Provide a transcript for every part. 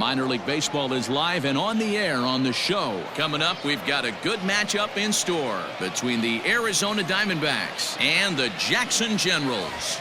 Minor League Baseball is live and on the air on the show. Coming up, we've got a good matchup in store between the Arizona Diamondbacks and the Jackson Generals.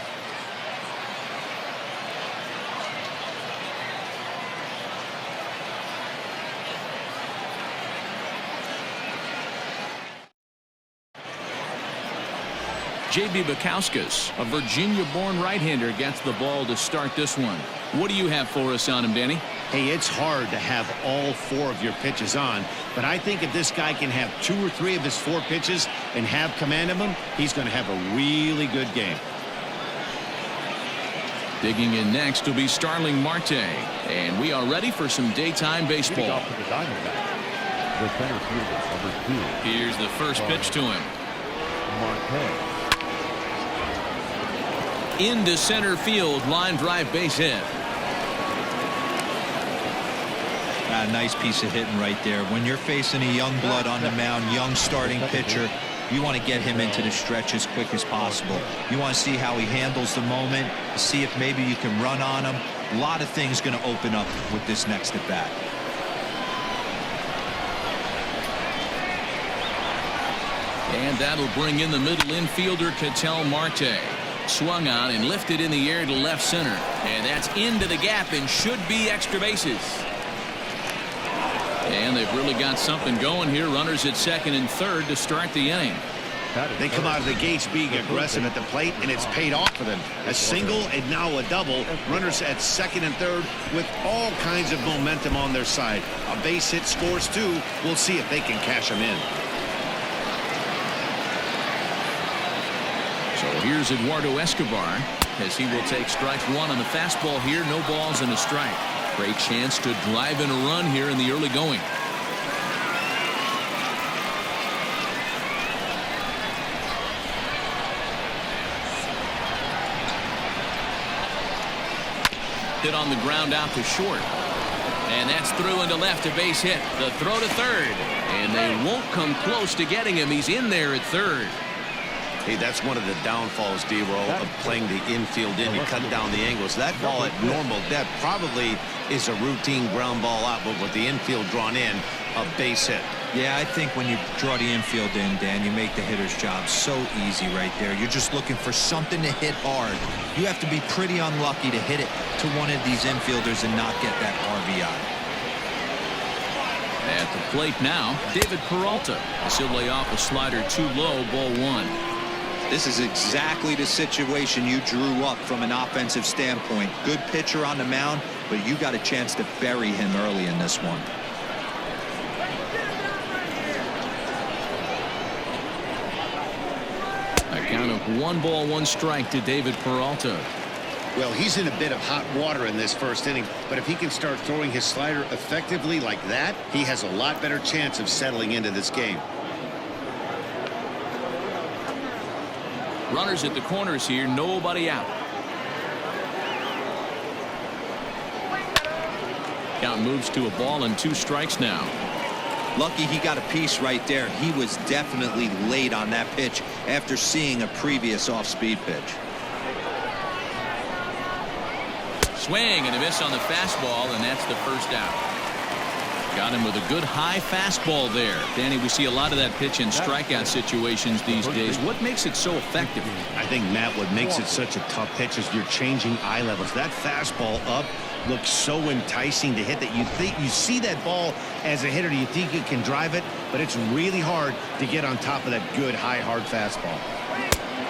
J.B. Bukowskis, a Virginia-born right-hander, gets the ball to start this one. What do you have for us on him, Danny? Hey, it's hard to have all 4 of your pitches on, but I think if this guy can have 2 or 3 of his 4 pitches and have command of them, he's going to have a really good game. Digging in next will be Starling Marte, and we are ready for some daytime baseball. Off for the Diamondbacks, the center fielder, number 2. Here's the first pitch to him. Marte. Into center field, line drive, base hit. Nice piece of hitting right there. When you're facing a young blood on the mound, young starting pitcher, you want to get him into the stretch as quick as possible. You want to see how he handles the moment, see if maybe you can run on him. A lot of things going to open up with this next at bat. And that'll bring in the middle infielder, Ketel Marte. Swung on and lifted in the air to left center. And that's into the gap and should be extra bases. And they've really got something going here. Runners at second and third to start the inning. They come out of the gates being aggressive at the plate, and it's paid off for them. A single and now a double. Runners at second and third with all kinds of momentum on their side. A base hit scores 2. We'll see if they can cash them in. So here's Eduardo Escobar as he will take strike 1 on the fastball here. No balls and a strike. Great chance to drive in a run here in the early going. Hit on the ground out to short. And that's through into left, a base hit. The throw to third. And they won't come close to getting him. He's in there at third. Hey, that's one of the downfalls, D-Roll, of playing the infield in. You cut down the angles. That ball at normal depth probably is a routine ground ball out, but with the infield drawn in, a base hit. Yeah, I think when you draw the infield in, Dan, you make the hitter's job so easy right there. You're just looking for something to hit hard. You have to be pretty unlucky to hit it to one of these infielders and not get that RBI. At the plate now, David Peralta. He'll lay off a slider too low, ball 1. This is exactly the situation you drew up from an offensive standpoint. Good pitcher on the mound, but you got a chance to bury him early in this one. A count of 1 ball, 1 strike to David Peralta. Well, he's in a bit of hot water in this first inning, but if he can start throwing his slider effectively like that, he has a lot better chance of settling into this game. Runners at the corners here, nobody out. Count moves to a ball and 2 strikes now. Lucky he got a piece right there. He was definitely late on that pitch after seeing a previous off-speed pitch. Swing and a miss on the fastball, and that's the first out. Got him with a good high fastball there. Danny, we see a lot of that pitch in strikeout situations these days. What makes it so effective? I think, Matt, what makes it such a tough pitch is you're changing eye levels. That fastball up looks so enticing to hit that you see that ball as a hitter. You think you can drive it, but it's really hard to get on top of that good high hard fastball.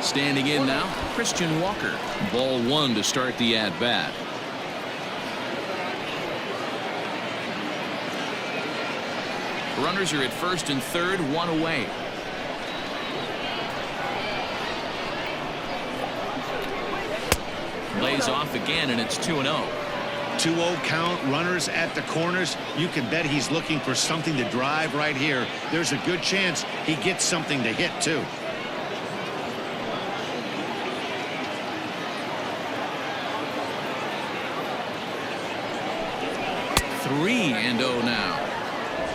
Standing in now, Christian Walker. Ball 1 to start the at-bat. Runners are at first and third, 1 away. Lays off again, and it's 2-0. 2-0 count, runners at the corners. You can bet he's looking for something to drive right here. There's a good chance he gets something to hit, too. Three and 0 now.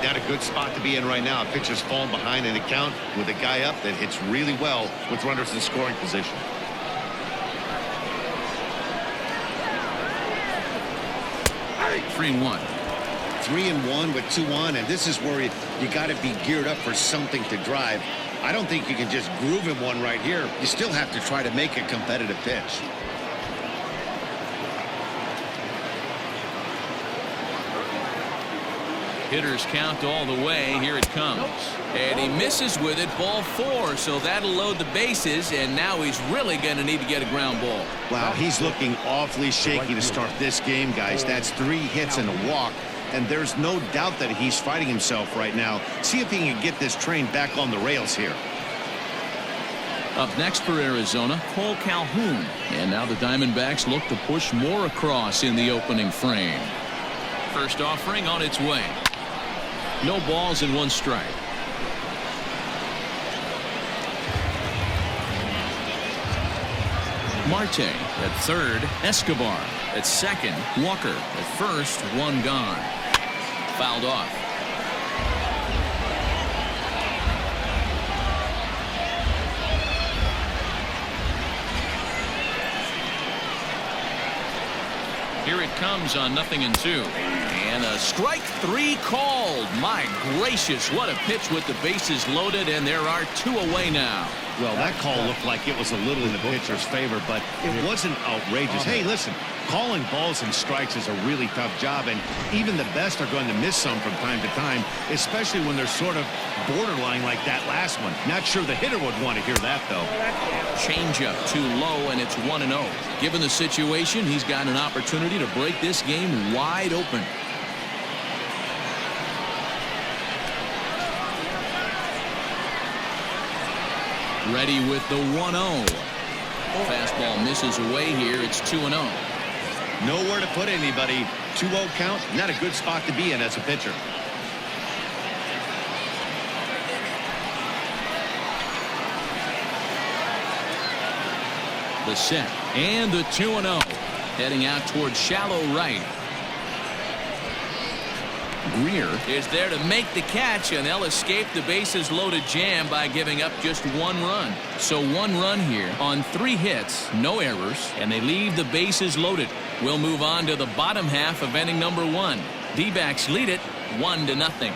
Not a good spot to be in right now. A pitcher's falling behind in a count with a guy up that hits really well with runners in scoring position. Three and 1. 3-1 with 2 on, and this is where you got to be geared up for something to drive. I don't think you can just groove him one right here. You still have to try to make a competitive pitch. Hitters count all the way. Here it comes. And he misses with it. Ball 4. So that'll load the bases. And now he's really going to need to get a ground ball. Wow, he's looking awfully shaky to start this game, guys. That's 3 hits and a walk. And there's no doubt that he's fighting himself right now. See if he can get this train back on the rails here. Up next for Arizona, Cole Calhoun. And now the Diamondbacks look to push more across in the opening frame. First offering on its way. No balls and 1 strike. Marte at third. Escobar at second. Walker at first. 1 gone. Fouled off. Here it comes on 0-2. And a strike 3 called. My gracious, what a pitch with the bases loaded, and there are 2 away now. Well, that call looked like it was a little in the pitcher's favor, but it wasn't outrageous. Hey, listen, calling balls and strikes is a really tough job, and even the best are going to miss some from time to time, especially when they're sort of borderline like that last one. Not sure the hitter would want to hear that, though. Changeup too low, and it's 1-0. Given the situation, he's got an opportunity to break this game wide open. Ready with the 1-0. Fastball misses away here. It's 2-0. Nowhere to put anybody. 2-0 count. Not a good spot to be in as a pitcher. The set and the 2-0. Heading out towards shallow right. Greer is there to make the catch, and they'll escape the bases loaded jam by giving up just 1 run. So 1 run here on 3 hits, no errors, and they leave the bases loaded. We'll move on to the bottom half of inning number 1. D-backs lead it 1-0.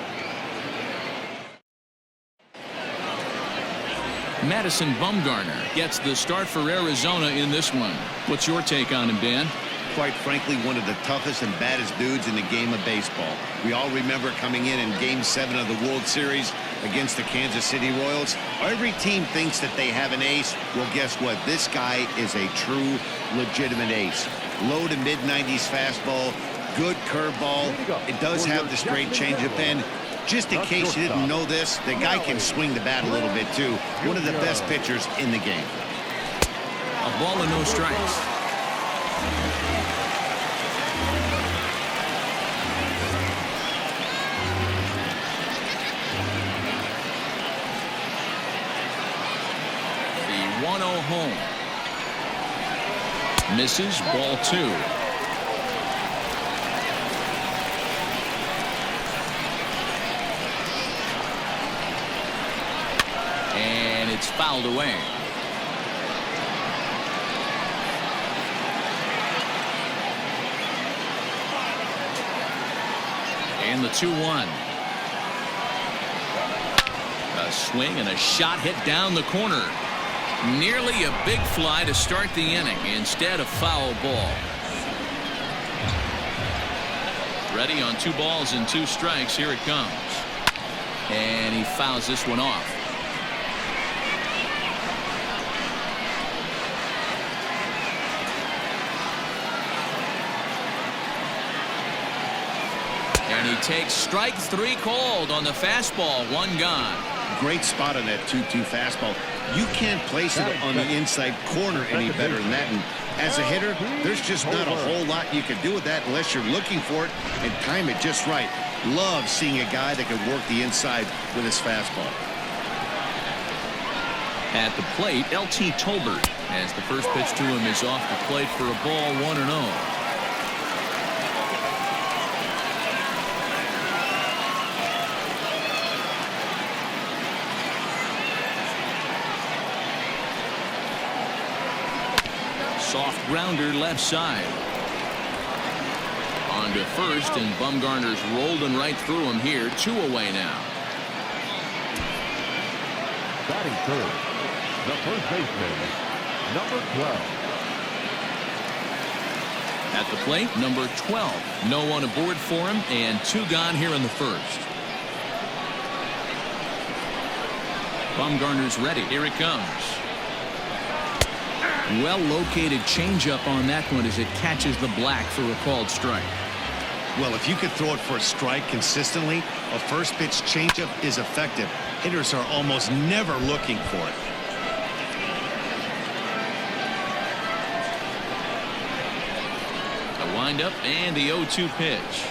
Madison Bumgarner gets the start for Arizona in this one. What's your take on him, Dan? Quite frankly, one of the toughest and baddest dudes in the game of baseball. We all remember coming in Game 7 of the World Series against the Kansas City Royals. Every team thinks that they have an ace. Well, guess what? This guy is a true, legitimate ace. Low to mid-90s fastball, good curveball. It does have the straight changeup, and just in case you didn't know this, the guy can swing the bat a little bit too. One of the best pitchers in the game. A ball and no strikes. The 1-0 home. Misses, ball 2. And it's fouled away. And the 2-1. A swing and a shot hit down the corner. Nearly a big fly to start the inning. Instead, a foul ball. Ready on 2 balls and 2 strikes. Here it comes. And he fouls this one off. And he takes strike 3 called on the fastball. 1 gone. Great spot on that 2-2 fastball. You can't place it on the inside corner any better than that. And as a hitter, there's just not a whole lot you can do with that unless you're looking for it and time it just right. Love seeing a guy that can work the inside with his fastball. At the plate, LT Tolbert, as the first pitch to him is off the plate for a ball. 1-0. Soft grounder left side. On on to first, and Bumgarner's rolling right through him here. 2 away now. Batting third, the first baseman, number 12. At the plate, number 12. No one aboard for him, and 2 gone here in the first. Bumgarner's ready. Here it comes. Well-located changeup on that one as it catches the black for a called strike. Well, if you could throw it for a strike consistently, a first pitch changeup is effective. Hitters are almost never looking for it. A windup and the 0-2 pitch.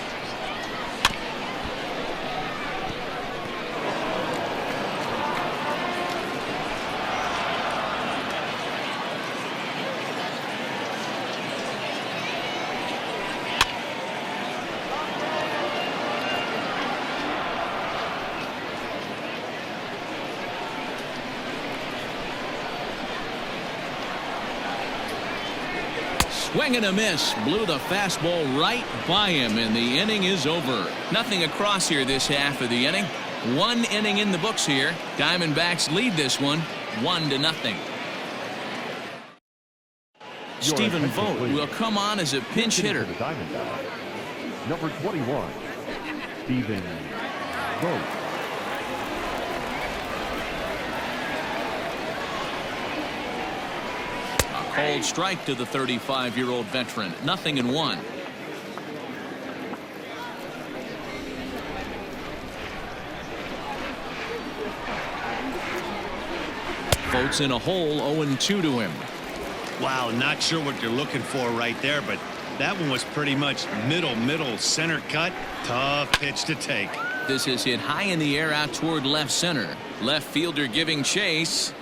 Swing and a miss. Blew the fastball right by him, and the inning is over. Nothing across here this half of the inning. 1 inning in the books here. Diamondbacks lead this one 1-0. Stephen Vogt will come on as a pinch hitter. Number 21, Stephen Vogt. Called strike to the 35-year-old veteran. 0-1. Vogt's in a hole. 0-2 to him. Wow, not sure what you're looking for right there, but that one was pretty much middle center cut. Tough pitch to take. This is hit high in the air out toward left center. Left fielder giving chase.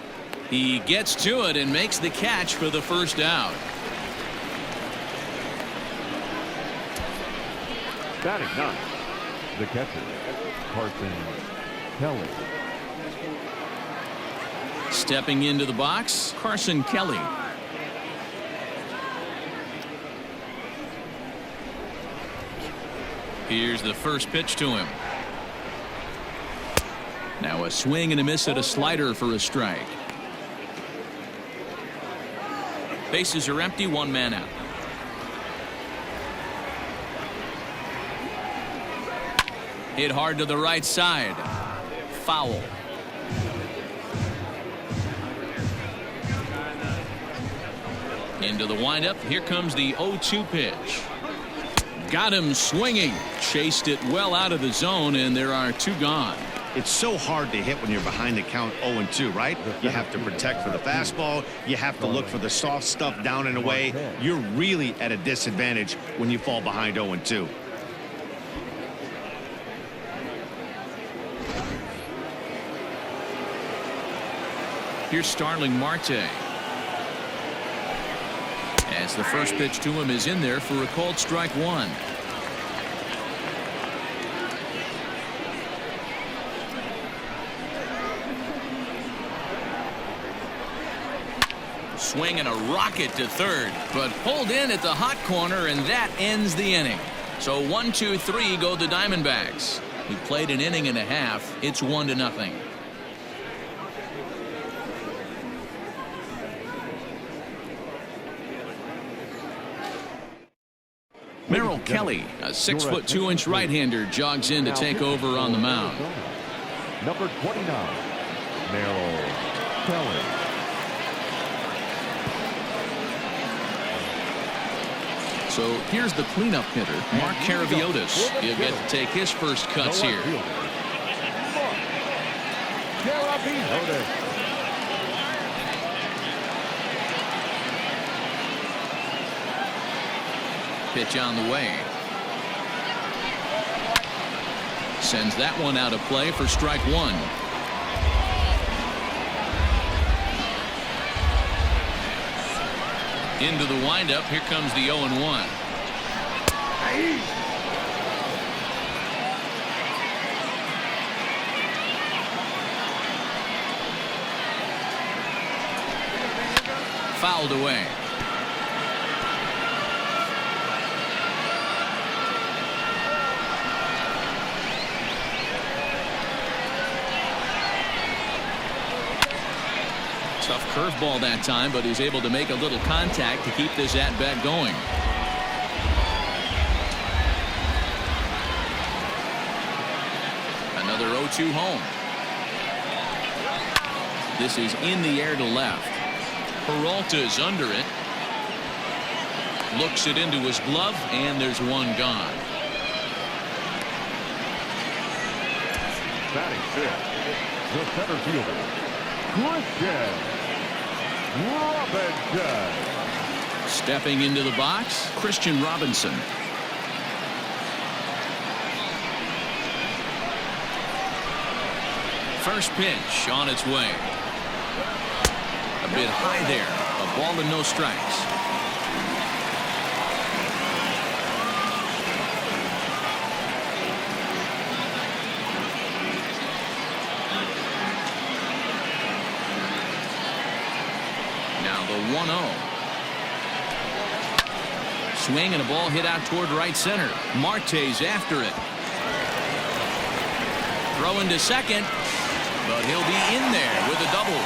He gets to it and makes the catch for the first out. Batting ninth, the catcher, Carson Kelly. Stepping into the box, Carson Kelly. Here's the first pitch to him. Now a swing and a miss at a slider for a strike. Bases are empty. 1 man out. Hit hard to the right side. Foul. Into the windup. Here comes the 0-2 pitch. Got him swinging. Chased it well out of the zone, and there are 2 gone. It's so hard to hit when you're behind the count 0-2, right? You have to protect for the fastball. You have to look for the soft stuff down and away. You're really at a disadvantage when you fall behind 0-2. Here's Starling Marte. As the first pitch to him is in there for a called strike 1. Swing and a rocket to third, but pulled in at the hot corner, and that ends the inning. So 1, 2, 3 go the Diamondbacks. We played an inning and a half. It's 1-0. Merrill Kelly, a 6'2" right-hander, jogs in to take over on the mound. Number 29, Merrill Kelly. So here's the cleanup hitter, Mark Caraviotis. He'll get to take his first cuts here. Pitch on the way. Sends that one out of play for strike 1. Into the windup. Here comes the 0-1. Fouled away. Tough curveball that time, but he's able to make a little contact to keep this at-bat going. Another 0-2 home. This is in the air to left. Peralta's under it. Looks it into his glove, and there's one gone. Batting fifth, the center fielder, Christian Robinson. Stepping into the box, Christian Robinson. First pitch on its way. A bit high there. A ball and no strikes. Now the 1-0. Swing and a ball hit out toward right center. Marte's after it. Throw into second, but he'll be in there with a double.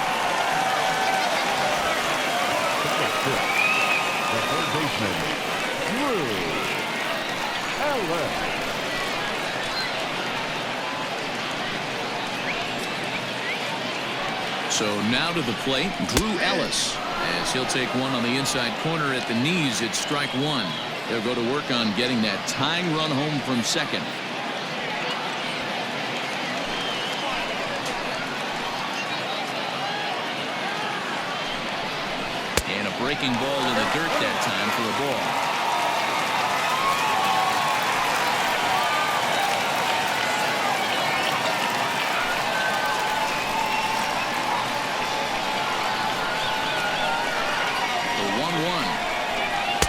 The third baseman, Drew Ellis. So now to the plate, Drew Ellis, as he'll take one on the inside corner at the knees. It's strike one. They'll go to work on getting that tying run home from second. And a breaking ball in the dirt that time for a ball.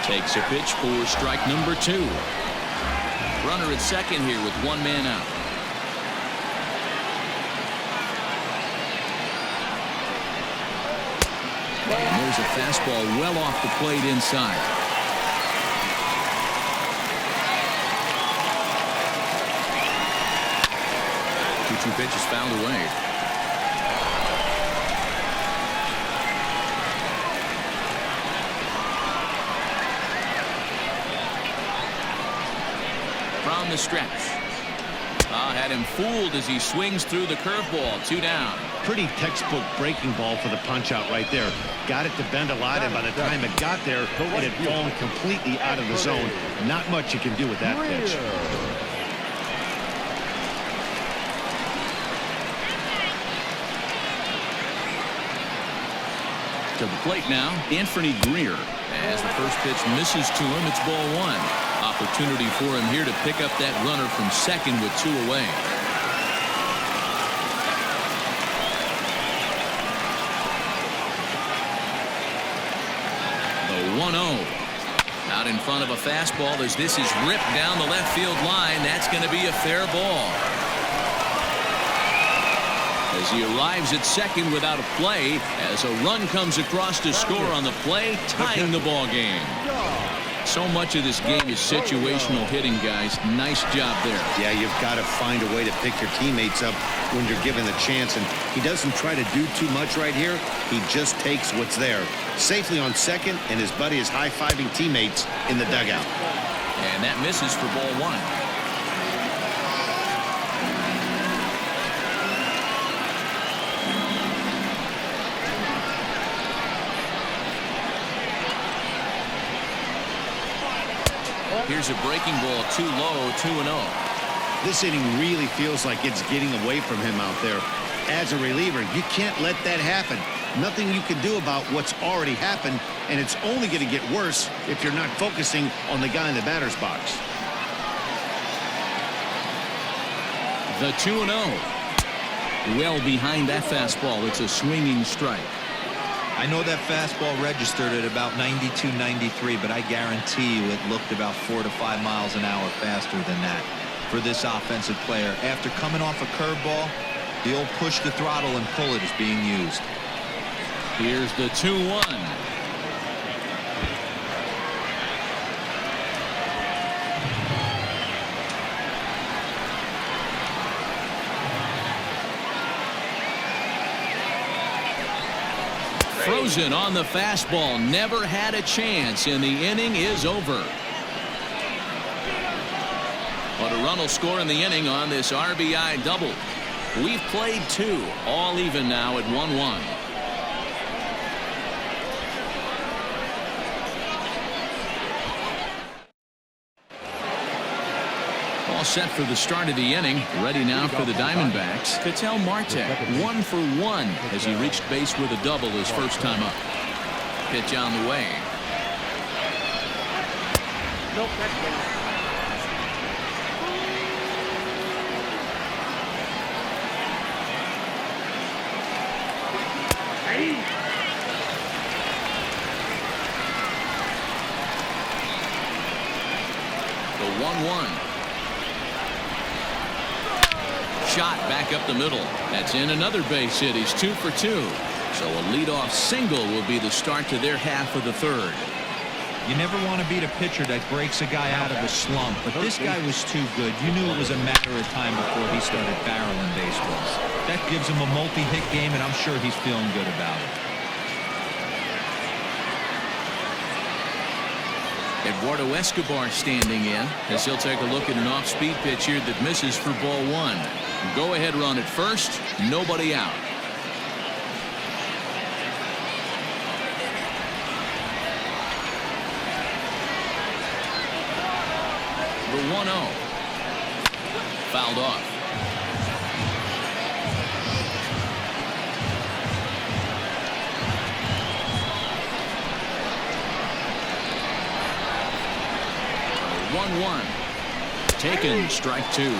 Takes a pitch for strike number 2. Runner at second here with one man out. And there's a fastball well off the plate inside. 2-2 pitch is fouled away. From the stretch. Had him fooled as he swings through the curveball. 2 down. Pretty textbook breaking ball for the punch out right there. Got it to bend a lot, and by the time it got there, it had fallen completely out of the zone. Not much you can do with that pitch. To the plate now, Anthony Greer. As the first pitch misses to him, it's ball 1. Opportunity for him here to pick up that runner from second with 2 away. The 1-0. Out in front of a fastball as this is ripped down the left field line. That's going to be a fair ball. As he arrives at second without a play, as a run comes across to score on the play, tying the ball game. So much of this game is situational hitting, guys. Nice job there. Yeah, you've got to find a way to pick your teammates up when you're given the chance, and he doesn't try to do too much right here. He just takes what's there. Safely on second, and his buddy is high-fiving teammates in the dugout. And that misses for ball 1. Here's a breaking ball too low, 2-0. This inning really feels like it's getting away from him out there. As a reliever, you can't let that happen. Nothing you can do about what's already happened, and it's only going to get worse if you're not focusing on the guy in the batter's box. The 2-0. Well behind that fastball. It's a swinging strike. I know that fastball registered at about 92, 93, but I guarantee you it looked about 4 to 5 miles an hour faster than that for this offensive player. After coming off a curveball, the old push the throttle and pull it is being used. Here's the 2-1. Frozen on the fastball. Never had a chance, and the inning is over. But a run will score in the inning on this RBI double. We've played 2, all even now at 1-1. All set for the start of the inning. Ready now for the Diamondbacks. Ketel Marte 1 for 1 as he reached base with a double his first time up. Pitch on the way. Nope, that's down. The 1-1. Shot back up the middle. That's in another base hit. He's 2 for 2. So a leadoff single will be the start to their half of the third. You never want to beat a pitcher that breaks a guy out of a slump, but this guy was too good. You knew it was a matter of time before he started barreling baseballs. That gives him a multi-hit game, and I'm sure he's feeling good about it. Eduardo Escobar standing in as he'll take a look at an off-speed pitch here that misses for ball 1. Go ahead run at first. Nobody out. The 1-0. Fouled off. The 1-1. Taken, strike 2.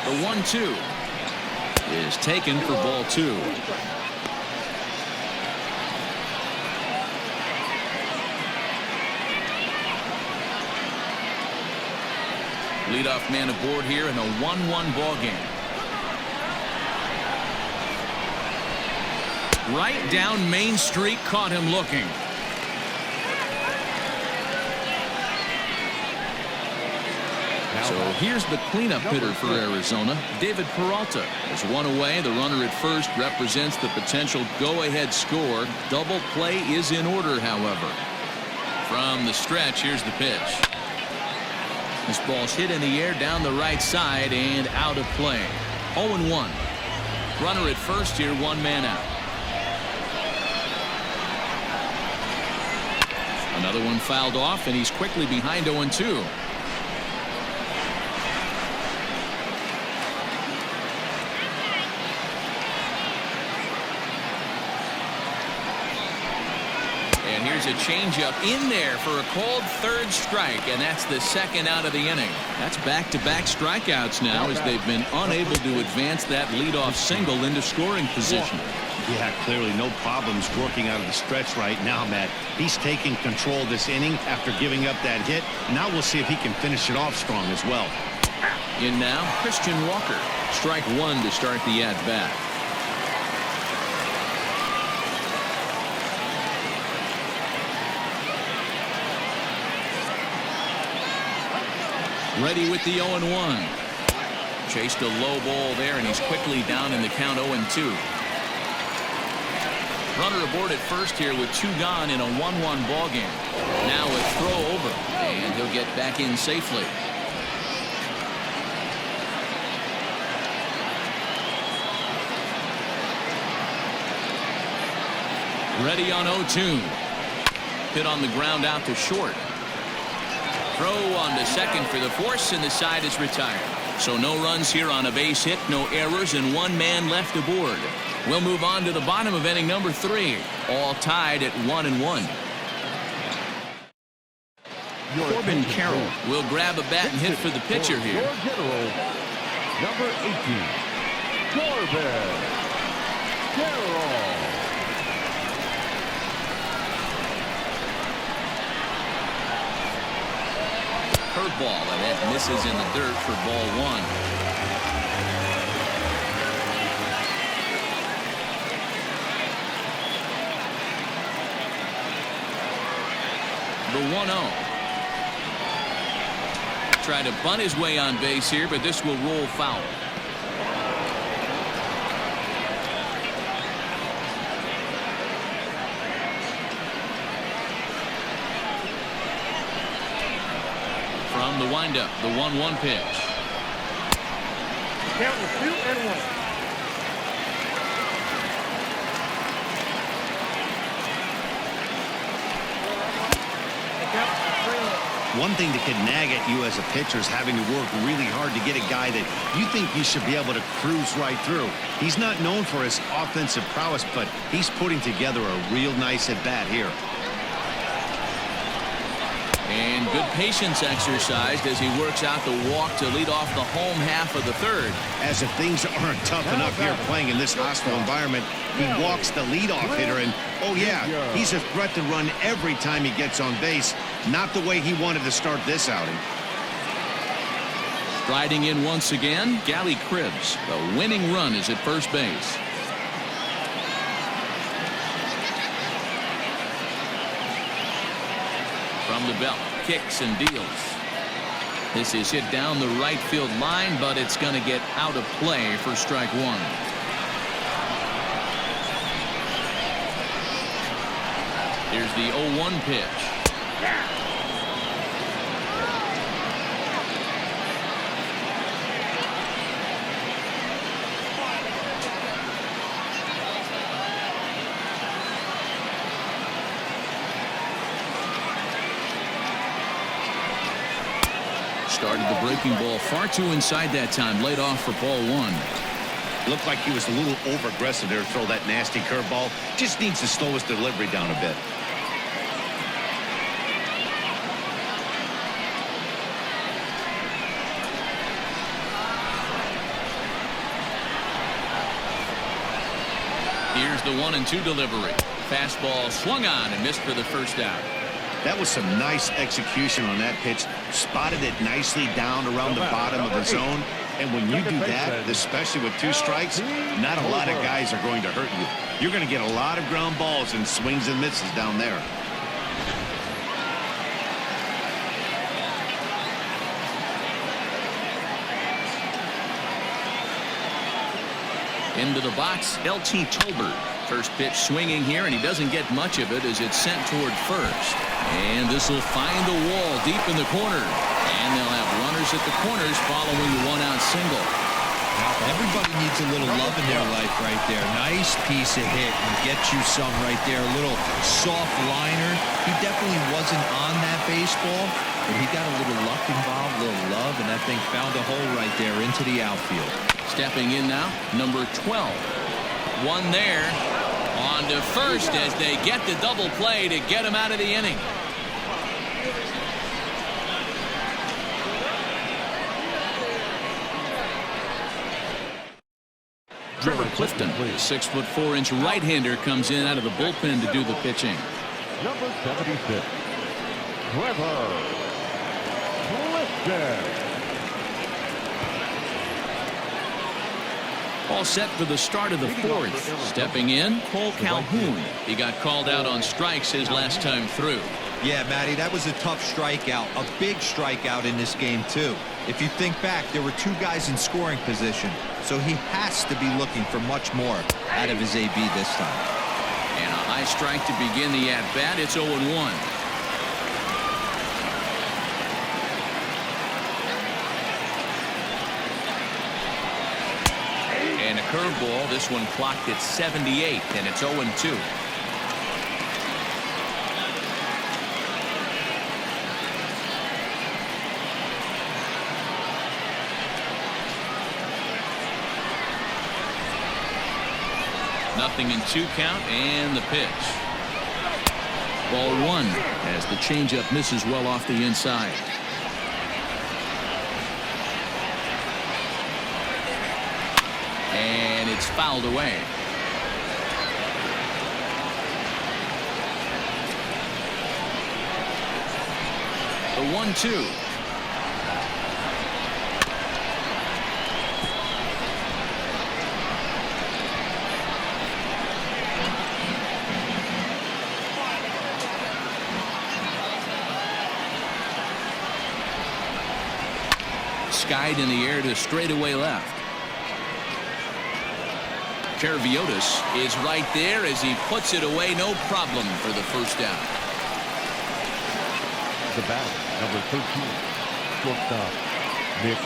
The 1-2 is taken for ball 2. Leadoff man aboard here in a 1-1 ball game. Right down Main Street, caught him looking. So here's the cleanup hitter for Arizona, David Peralta. Is one away. The runner at first represents the potential go-ahead score. Double play is in order, however. From the stretch, here's the pitch. This ball's hit in the air down the right side and out of play. 0-1. Runner at first here, 1 man out. Another one fouled off, and he's quickly behind 0-2. And here's a changeup in there for a called third strike, and that's the second out of the inning. That's back-to-back strikeouts now as they've been unable to advance that leadoff single into scoring position. Yeah, clearly no problems working out of the stretch right now, Matt. He's taking control of this inning after giving up that hit. Now we'll see if he can finish it off strong as well. In now, Christian Walker. Strike 1 to start the at-bat. Ready with the 0-1. Chased a low ball there, and he's quickly down in the count 0-2. Runner aboard at first here with 2 gone in a 1-1 ball game. Now a throw over, and he'll get back in safely. Ready on 0-2. Hit on the ground out to short. Throw on to second for the force, and the side is retired. So no runs here on a base hit, no errors, and 1 man left aboard. We'll move on to the bottom of inning number 3. All tied at 1-1. Corbin Carroll will grab a bat and hit for the pitcher here. Your general, number 18, Corbin Carroll. Curveball, and that misses in the dirt for ball 1. The 1-0. try to bunt his way on base here, but this will roll foul. From the windup, the 1-1 pitch. Count was 2-1. One thing that could nag at you as a pitcher is having to work really hard to get a guy that you think you should be able to cruise right through. He's not known for his offensive prowess, but he's putting together a real nice at-bat here. And good patience exercised as he works out the walk to lead off the home half of the third. As if things aren't tough enough here playing in this hostile environment, he walks the leadoff hitter, and oh yeah, he's a threat to run every time he gets on base. Not the way he wanted to start this outing. Striding in once again, Gally Cribbs. The winning run is at first base. From the belt, kicks and deals. This is hit down the right field line, but it's going to get out of play for strike one. Here's the 0-1 pitch. Started the breaking ball far too inside that time. Laid off for ball one. Looked like he was a little over-aggressive there to throw that nasty curveball. Just needs to slow his delivery down a bit. Here's the 1-2 delivery. Fastball swung on and missed for the first out. That was some nice execution on that pitch. Spotted it nicely down around the bottom of the zone. And when you do that, especially with two strikes, not a lot of guys are going to hurt you. You're going to get a lot of ground balls and swings and misses down there. Into the box, LT Tolbert. First pitch swinging here, and he doesn't get much of it as it's sent toward first. And this will find the wall deep in the corner. And they'll have runners at the corners following the one-out single. Everybody needs a little love in their life right there. Nice piece of hit and get you some right there. A little soft liner. He definitely wasn't on that baseball, but he got a little luck involved, a little love, and that thing found a hole right there into the outfield. Stepping in now, number 12. One there. On to first as they get the double play to get him out of the inning. Trevor Clifton, 6'4" right-hander, comes in out of the bullpen to do the pitching. Number 76, Trevor Clifton. All set for the start of the fourth. Stepping in, Cole Calhoun. He got called out on strikes his last time through. Yeah, Matty, that was a tough strikeout. A big strikeout in this game, too. If you think back, there were two guys in scoring position, so he has to be looking for much more out of his AB this time. And a high strike to begin the at-bat. It's 0-1. And a curveball. This one clocked at 78, and it's 0-2. Nothing in 2 count, and the pitch. Ball 1 as the changeup misses well off the inside. And it's fouled away. The 1-2. Skied in the air to straightaway left. Carviotis is right there as he puts it away. No problem for the first down. The bat, number 13, shortstop, Nick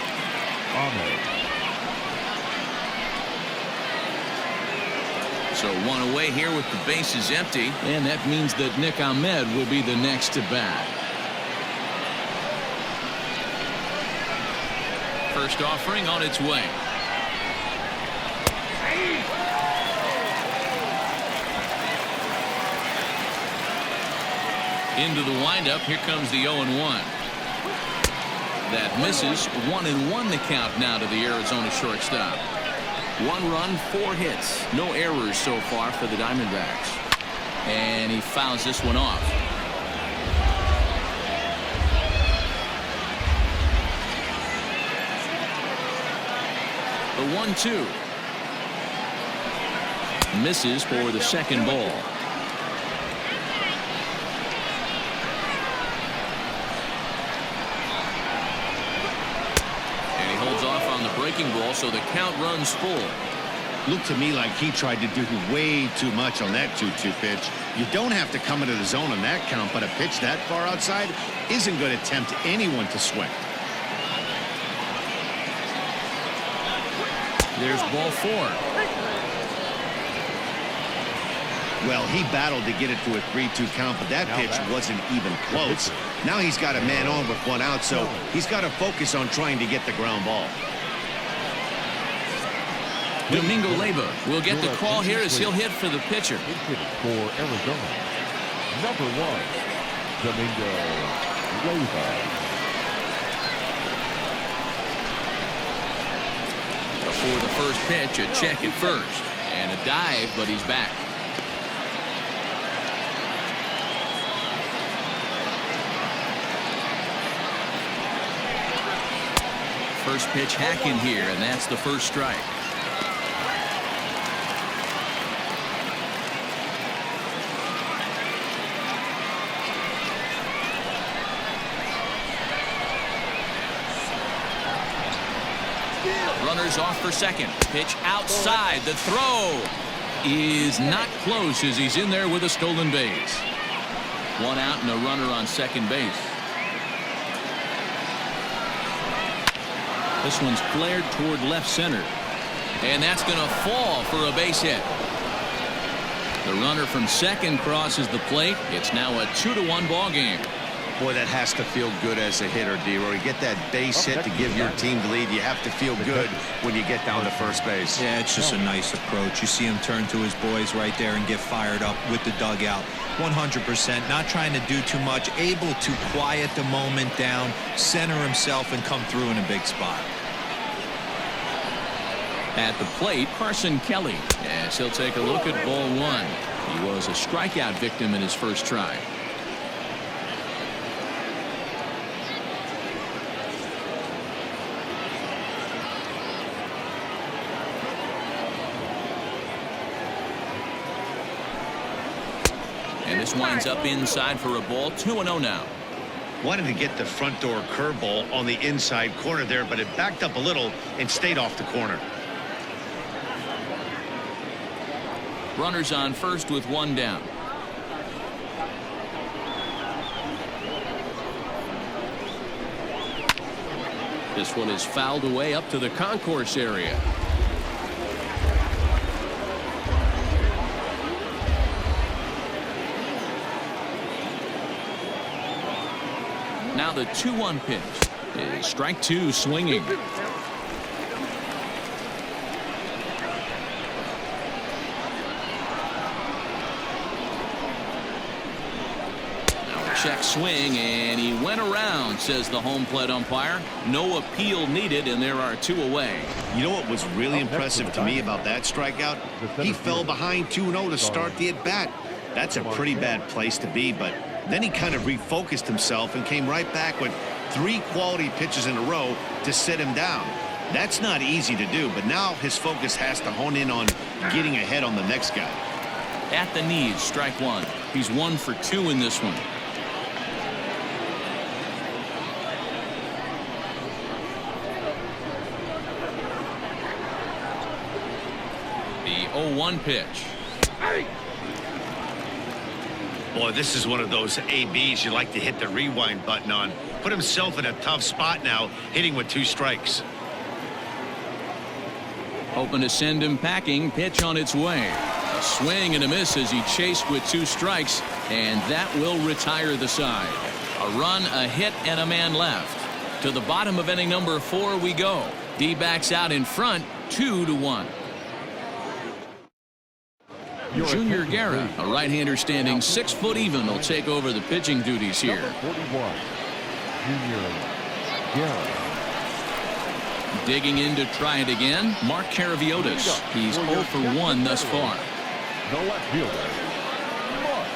Ahmed. So one away here with the bases empty, and that means that Nick Ahmed will be the next to bat. First offering on its way. Into the windup. Here comes the 0-1. That misses. 1-1 the count now to the Arizona shortstop. 1 run, 4 hits. No errors so far for the Diamondbacks. And he fouls this one off. The 1-2. Misses for the second ball. Breaking ball, so the count runs full. Looked to me like he tried to do way too much on that 2-2 pitch. You don't have to come into the zone on that count, but a pitch that far outside isn't going to tempt anyone to swing. There's ball 4. Well, he battled to get it to a 3-2 count, but that pitch wasn't even close. Now he's got a man on with 1 out, so he's got to focus on trying to get the ground ball. Domingo Leyva will get the call here as he'll hit for the pitcher. For Arizona, number 1, Domingo Leyva. Before the first pitch, a check at first. And a dive, but he's back. First pitch hacking here, and that's the first strike. Runners off for second. Pitch outside. The throw is not close as he's in there with a stolen base. 1 out and a runner on second base. This one's flared toward left center. And that's going to fall for a base hit. The runner from second crosses the plate. It's now a 2-1 ball game. Boy, that has to feel good as a hitter, D-Roy. Get that base hit to give your team the lead. You have to feel good when you get down to first base. Yeah, it's just a nice approach. You see him turn to his boys right there and get fired up with the dugout. 100%, not trying to do too much, able to quiet the moment down, center himself, and come through in a big spot. At the plate, Carson Kelly, as he'll take a look at ball 1. He was a strikeout victim in his first try. And this winds up inside for a ball. 2-0 now. Wanted to get the front door curveball on the inside corner there, but it backed up a little and stayed off the corner. Runners on first with 1 down. This one is fouled away up to the concourse area. Now the 2-1 pitch is strike 2 swinging. Check swing, and he went around, says the home plate umpire. No appeal needed, and there are 2 away. You know what was really impressive to me about that strikeout? He fell behind 2-0 to start the at-bat. That's a pretty bad place to be, but then he kind of refocused himself and came right back with 3 quality pitches in a row to sit him down. That's not easy to do, but now his focus has to hone in on getting ahead on the next guy. At the knees, strike 1. He's 1 for 2 in this one. 0-1 pitch. Boy, this is one of those ABs you like to hit the rewind button on. Put himself in a tough spot now, hitting with 2 strikes. Hoping to send him packing. Pitch on its way. A swing and a miss as he chased with 2 strikes, and that will retire the side. A run, a hit, and a man left. To the bottom of inning number 4 we go. D-backs out in front, 2-1. Junior Guerra, a right-hander standing 6 foot even, will take over the pitching duties here. Number 41, Junior Guerra. Digging in to try it again, Mark Caraviotis. He's 0 for 1 thus far. The left fielder, Mark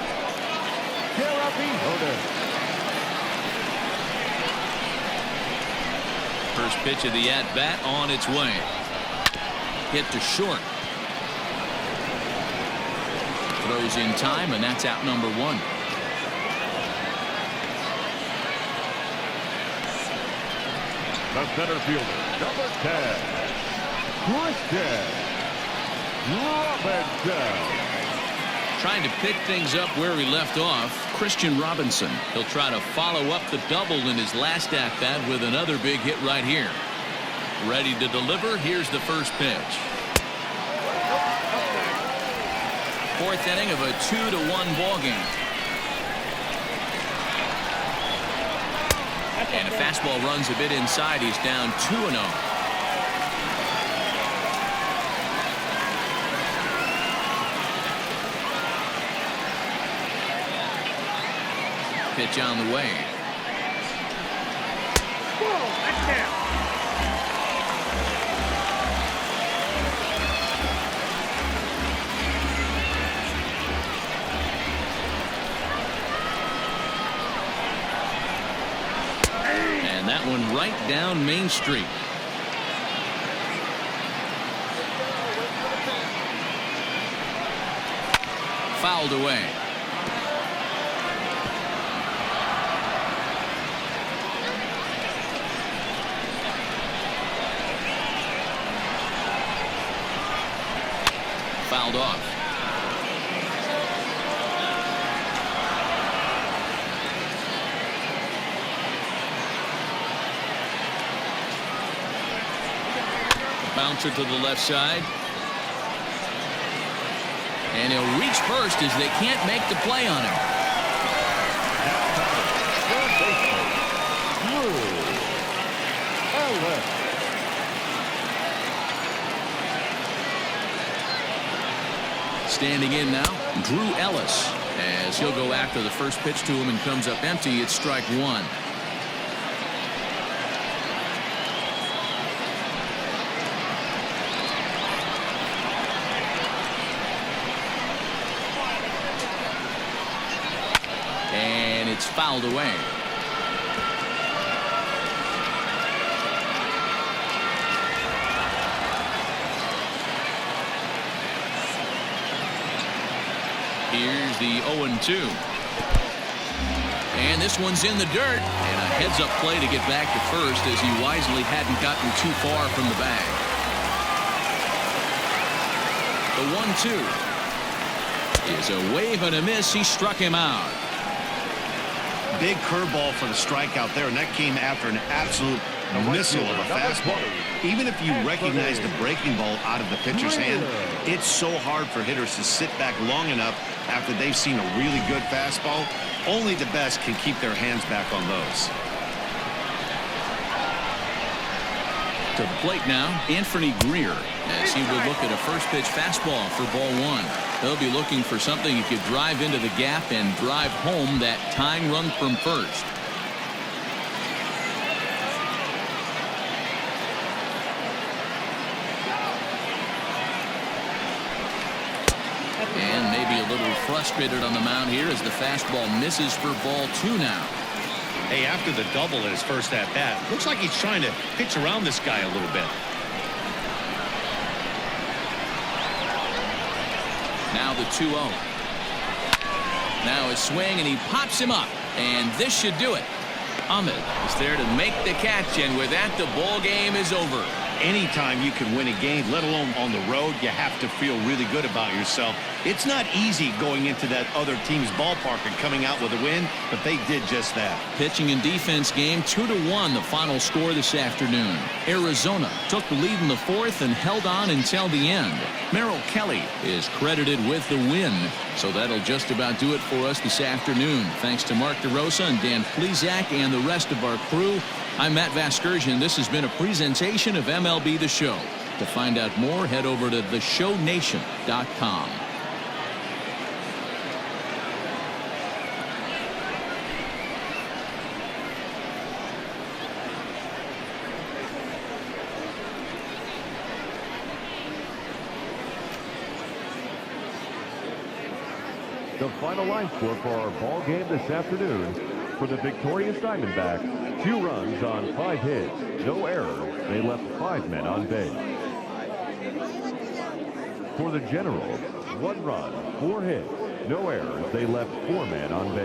Caraviotis. First pitch of the at-bat on its way. Hit to short. Throws in time, and that's out number 1. The center fielder, number 10, Christian Robinson. Trying to pick things up where he left off, Christian Robinson. He'll try to follow up the double in his last at-bat with another big hit right here. Ready to deliver. Here's the first pitch. 4th inning of a 2-1 ball game. And a fastball runs a bit inside. He's down 2-0. Pitch on the way. And that one right down Main Street. Fouled away. Fouled off. Bouncer to the left side. And he'll reach first as they can't make the play on him. Standing in now, Drew Ellis, as he'll go after the first pitch to him and comes up empty. It's strike 1. And it's fouled away. Here's the 0-2. And this one's in the dirt. And a heads-up play to get back to first as he wisely hadn't gotten too far from the bag. The 1-2 is a wave and a miss. He struck him out. Big curveball for the strikeout there, and that came after an absolute missile of a fastball. Even if you recognize the breaking ball out of the pitcher's hand, it's so hard for hitters to sit back long enough after they've seen a really good fastball. Only the best can keep their hands back on those. To the plate now, Anthony Greer, as he will look at a first pitch fastball for ball 1. He'll be looking for something he could drive into the gap and drive home that tying run from first. And maybe a little frustrated on the mound here as the fastball misses for ball 2 now. Hey, after the double in his first at-bat, looks like he's trying to pitch around this guy a little bit. Now the 2-0. Now a swing, and he pops him up. And this should do it. Ahmed is there to make the catch, and with that, the ball game is over. anytime you can win a game, let alone on the road, you have to feel really good about yourself. It's not easy going into that other team's ballpark and coming out with a win, but they did just that. Pitching and defense game 2-1, the final score this afternoon. Arizona took the lead in the fourth and held on until the end. Merrill Kelly is credited with the win. So that'll just about do it for us this afternoon. Thanks to Mark DeRosa and Dan Plesac and the rest of our crew. I'm Matt Vasgersian. This has been a presentation of MLB The Show. To find out more, head over to theshownation.com. The final line score for our ball game this afternoon: for the victorious Diamondbacks, 2 runs on 5 hits, no errors. They left 5 men on base. For the Generals, 1 run, 4 hits, no errors. They left 4 men on base.